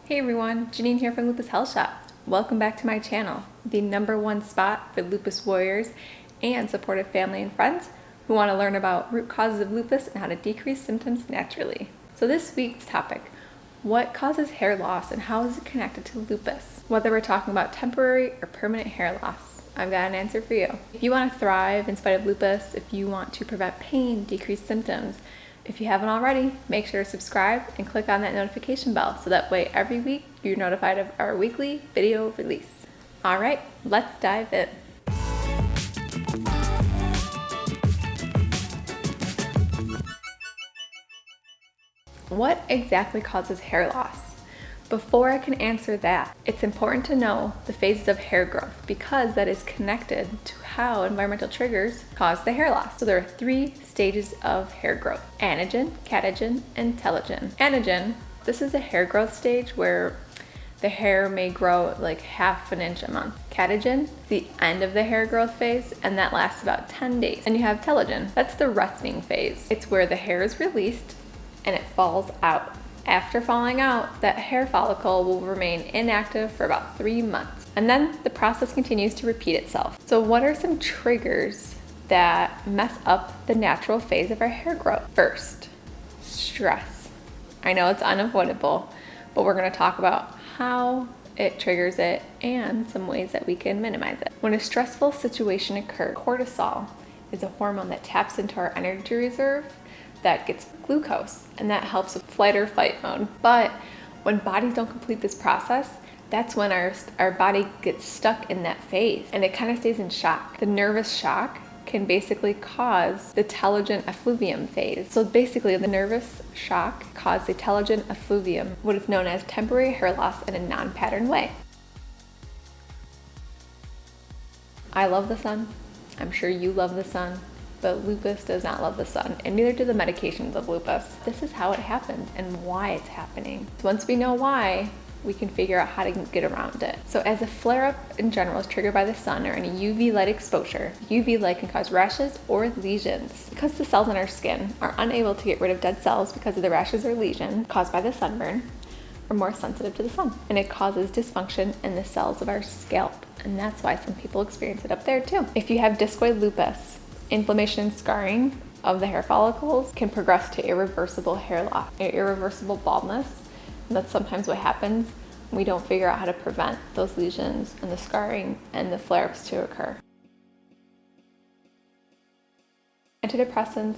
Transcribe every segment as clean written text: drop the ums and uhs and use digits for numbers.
Hey everyone, Janeen here from Lupus Health Shop. Welcome back to my channel, the #1 spot for lupus warriors and supportive family and friends who want to learn about root causes of lupus and how to decrease symptoms naturally. So this week's topic, what causes hair loss and how is it connected to lupus? Whether we're talking about temporary or permanent hair loss, I've got an answer for you. If you want to thrive in spite of lupus, if you want to prevent pain, decrease symptoms, if you haven't already, make sure to subscribe and click on that notification bell so that way every week you're notified of our weekly video release. All right, let's dive in. What exactly causes hair loss? Before I can answer that, it's important to know the phases of hair growth because that is connected to how environmental triggers cause the hair loss. So there are 3 stages of hair growth: anagen, catagen, and telogen. Anagen, this is a hair growth stage where the hair may grow like ½ an inch a month. Catagen, the end of the hair growth phase, and that lasts about 10 days. And you have telogen, that's the resting phase. It's where the hair is released and it falls out. After falling out, that hair follicle will remain inactive for about 3 months. And then the process continues to repeat itself. So what are some triggers that mess up the natural phase of our hair growth? First, stress. I know it's unavoidable, but we're going to talk about how it triggers it and some ways that we can minimize it. When a stressful situation occurs, cortisol is a hormone that taps into our energy reserve that gets glucose, and that helps with flight or fight mode. But when bodies don't complete this process, that's when our body gets stuck in that phase and it kind of stays in shock. The nervous shock can basically cause the telogen effluvium phase. So basically the nervous shock caused the telogen effluvium, what is known as temporary hair loss in a non-pattern way. I love the sun. I'm sure you love the sun. But lupus does not love the sun, and neither do the medications of lupus. This is how it happens and why it's happening. So once we know why, we can figure out how to get around it. So as a flare-up in general is triggered by the sun or any UV light exposure, UV light can cause rashes or lesions. Because the cells in our skin are unable to get rid of dead cells because of the rashes or lesions caused by the sunburn, we're more sensitive to the sun. And it causes dysfunction in the cells of our scalp. And that's why some people experience it up there too. If you have discoid lupus, inflammation and scarring of the hair follicles can progress to irreversible hair loss, irreversible baldness. And that's sometimes what happens when we don't figure out how to prevent those lesions and the scarring and the flare-ups to occur. Antidepressants,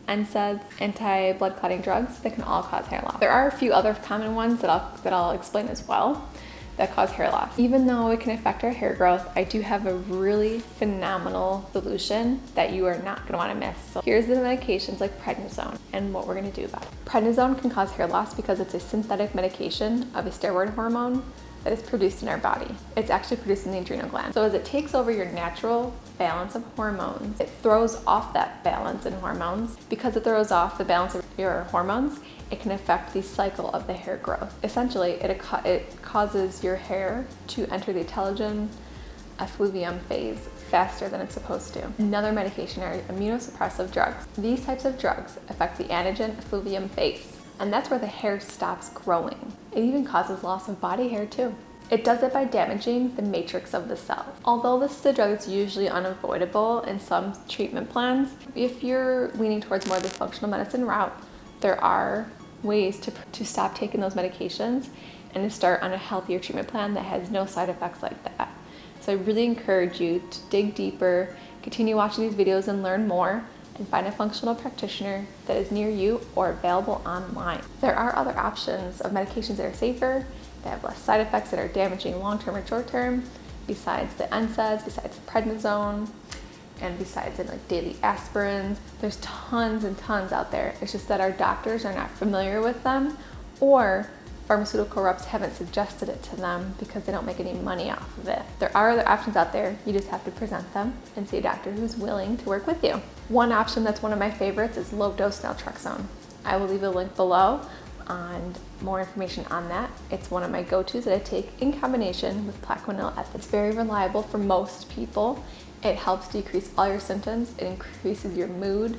NSAIDs, anti-blood clotting drugs, that can all cause hair loss. There are a few other common ones that I'll explain as well that cause hair loss. Even though it can affect our hair growth, I do have a really phenomenal solution that you are not gonna wanna miss. So here's the medications like prednisone and what we're gonna do about it. Prednisone can cause hair loss because it's a synthetic medication of a steroid hormone that is produced in our body. It's actually produced in the adrenal gland. So as it takes over your natural balance of hormones, it throws off that balance in hormones. Because it throws off the balance of your hormones, it can affect the cycle of the hair growth. Essentially, it causes your hair to enter the telogen effluvium phase faster than it's supposed to. Another medication are immunosuppressive drugs. These types of drugs affect the anagen effluvium phase, and that's where the hair stops growing. It even causes loss of body hair too. It does it by damaging the matrix of the cell. Although this is a drug that's usually unavoidable in some treatment plans, if you're leaning towards more of the functional medicine route, there are ways to stop taking those medications and to start on a healthier treatment plan that has no side effects like that. So I really encourage you to dig deeper, continue watching these videos and learn more, and find a functional practitioner that is near you or available online. There are other options of medications that are safer, that have less side effects, that are damaging long-term or short-term, besides the NSAIDs, besides the prednisone, and besides in like daily aspirins. There's tons and tons out there. It's just that our doctors are not familiar with them, or pharmaceutical reps haven't suggested it to them because they don't make any money off of it. There are other options out there. You just have to present them and see a doctor who's willing to work with you. One option that's one of my favorites is low-dose naltrexone. I will leave a link below on more information on that. It's one of my go-tos that I take in combination with Plaquenil. It's very reliable for most people. It helps decrease all your symptoms. It increases your mood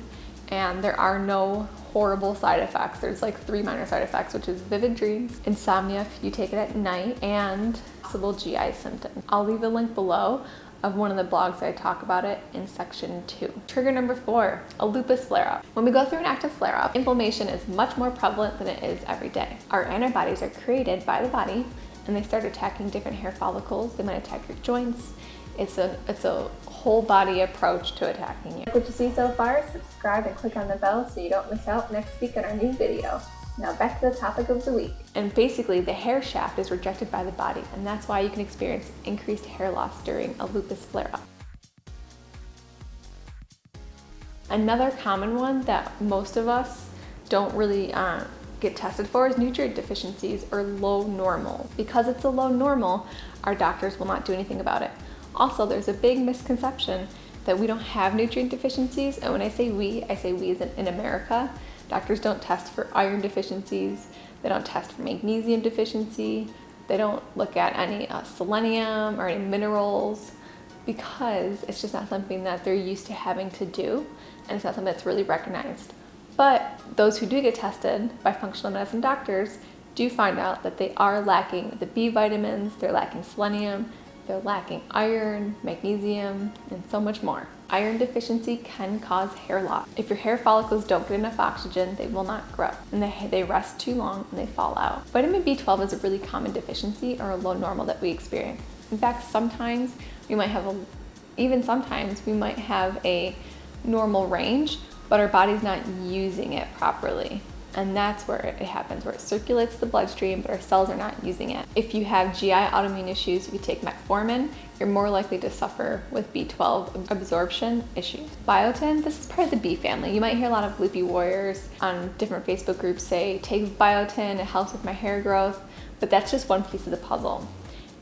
and there are no horrible side effects. There's like 3 minor side effects, which is vivid dreams, insomnia if you take it at night, and possible GI symptoms. I'll leave a link below of one of the blogs I talk about it in section 2. Trigger number 4, a lupus flare-up. When we go through an active flare-up, inflammation is much more prevalent than it is every day. Our antibodies are created by the body and they start attacking different hair follicles. They might attack your joints. It's a whole body approach to attacking you. Like what you see so far, subscribe and click on the bell so you don't miss out next week on our new video. Now back to the topic of the week. And basically the hair shaft is rejected by the body, and that's why you can experience increased hair loss during a lupus flare-up. Another common one that most of us don't really get tested for is nutrient deficiencies or low normal. Because it's a low normal, our doctors will not do anything about it. Also, there's a big misconception that we don't have nutrient deficiencies, and when I say we as in America. Doctors don't test for iron deficiencies, they don't test for magnesium deficiency, they don't look at any selenium or any minerals, because it's just not something that they're used to having to do, and it's not something that's really recognized. But those who do get tested by functional medicine doctors do find out that they are lacking the B vitamins, they're lacking selenium, they're lacking iron, magnesium, and so much more. Iron deficiency can cause hair loss. If your hair follicles don't get enough oxygen, they will not grow, and they rest too long and they fall out. Vitamin B12 is a really common deficiency or a low normal that we experience. In fact, sometimes we might have a normal range, but our body's not using it properly. And that's where it happens, where it circulates the bloodstream, but our cells are not using it. If you have GI autoimmune issues, if you take metformin, you're more likely to suffer with B12 absorption issues. Biotin, this is part of the B family. You might hear a lot of loopy warriors on different Facebook groups say, take biotin, it helps with my hair growth, but that's just one piece of the puzzle.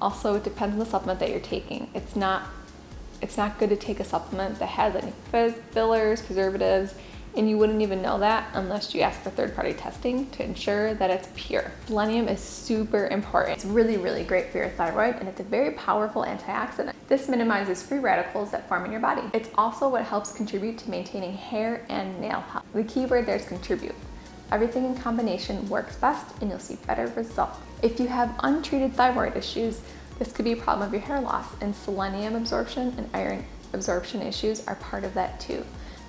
Also, it depends on the supplement that you're taking. It's not good to take a supplement that has any fillers, preservatives, and you wouldn't even know that unless you ask for third-party testing to ensure that it's pure. Selenium is super important. It's really, really great for your thyroid, and it's a very powerful antioxidant. This minimizes free radicals that form in your body. It's also what helps contribute to maintaining hair and nail health. The key word there is contribute. Everything in combination works best, and you'll see better results. If you have untreated thyroid issues, this could be a problem of your hair loss, and selenium absorption and iron absorption issues are part of that too.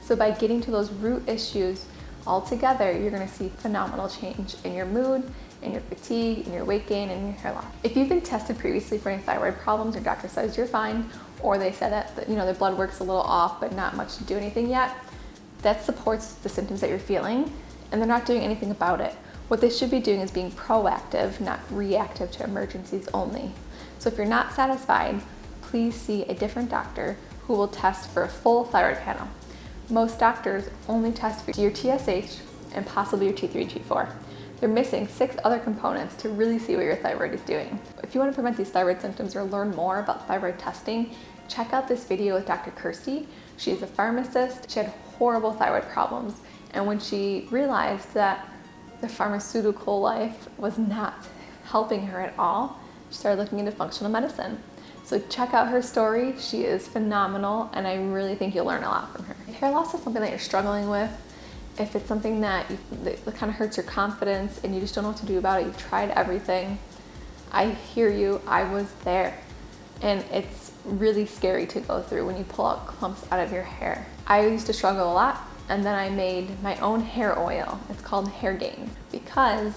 So by getting to those root issues all together, you're gonna see phenomenal change in your mood, in your fatigue, in your weight gain, and your hair loss. If you've been tested previously for any thyroid problems, your doctor says you're fine, or they said that the blood work's a little off but not much to do anything yet, that supports the symptoms that you're feeling, and they're not doing anything about it. What they should be doing is being proactive, not reactive to emergencies only. So if you're not satisfied, please see a different doctor who will test for a full thyroid panel. Most doctors only test for your TSH and possibly your T3 and T4. They're missing 6 other components to really see what your thyroid is doing. If you want to prevent these thyroid symptoms or learn more about thyroid testing, check out this video with Dr. Kirsty. She's a pharmacist. She had horrible thyroid problems, and when she realized that the pharmaceutical life was not helping her at all, she started looking into functional medicine. So check out her story. She is phenomenal, and I really think you'll learn a lot from her. If hair loss is something that you're struggling with, if it's something that kind of hurts your confidence and you just don't know what to do about it, you've tried everything, I hear you. I was there, and it's really scary to go through when you pull out clumps out of your hair. I used to struggle a lot, and then I made my own hair oil. It's called Hair Gains, because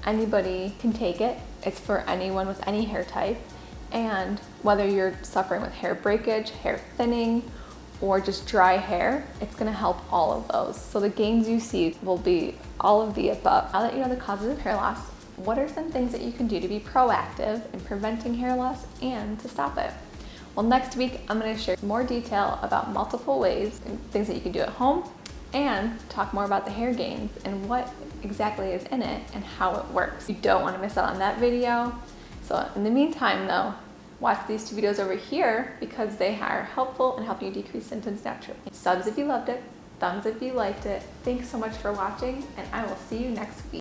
anybody can take it. It's for anyone with any hair type. And whether you're suffering with hair breakage, hair thinning, or just dry hair, it's gonna help all of those. So the gains you see will be all of the above. Now that you know the causes of hair loss, what are some things that you can do to be proactive in preventing hair loss and to stop it? Well, next week, I'm gonna share more detail about multiple ways and things that you can do at home, and talk more about the hair gains and what exactly is in it and how it works. You don't wanna miss out on that video. So in the meantime though, watch these 2 videos over here because they are helpful and help you decrease symptoms naturally. Subs if you loved it, thumbs if you liked it. Thanks so much for watching, and I will see you next week.